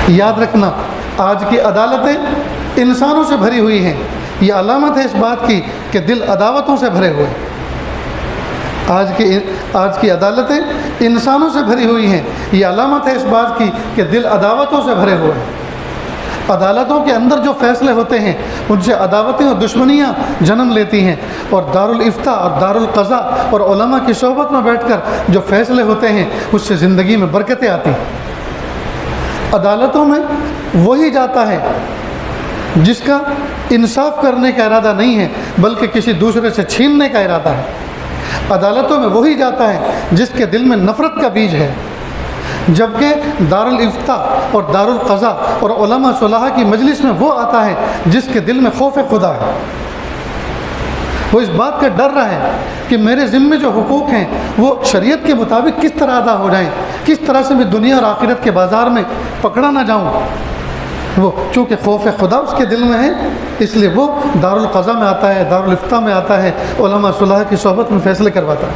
یاد رکھنا، آج کی عدالتیں انسانوں سے بھری ہوئی ہیں، یہ علامت ہے اس بات کی کہ دل عداوتوں سے بھرے ہوئے ہیں۔ آج کی عدالتیں انسانوں سے بھری ہوئی ہیں، یہ علامت ہے اس بات کی کہ دل عداوتوں سے بھرے ہوئے ہیں۔ عدالتوں کے اندر جو فیصلے ہوتے ہیں ان سے عداوتیں اور دشمنیاں جنم لیتی ہیں، اور دارالفتاء اور دارالقضاء اور علماء کی صحبت میں بیٹھ کر جو فیصلے ہوتے ہیں اس سے زندگی میں برکتیں آتی ہیں۔ عدالتوں میں وہی جاتا ہے جس کا انصاف کرنے کا ارادہ نہیں ہے بلکہ کسی دوسرے سے چھیننے کا ارادہ ہے۔ عدالتوں میں وہی جاتا ہے جس کے دل میں نفرت کا بیج ہے، جبکہ دارالفتاء اور دارالقضاء اور علماء صلاح کی مجلس میں وہ آتا ہے جس کے دل میں خوف خدا ہے۔ وہ اس بات کا ڈر رہا ہے کہ میرے ذمے جو حقوق ہیں وہ شریعت کے مطابق کس طرح ادا ہو جائیں، کس طرح سے میں دنیا اور آخرت کے بازار میں پکڑا نہ جاؤں۔ وہ چونکہ خوف خدا اس کے دل میں ہے، اس لیے وہ دارالقضاء میں آتا ہے، دارالفتاء میں آتا ہے، علماء صلاح کی صحبت میں فیصلے کرواتا ہے۔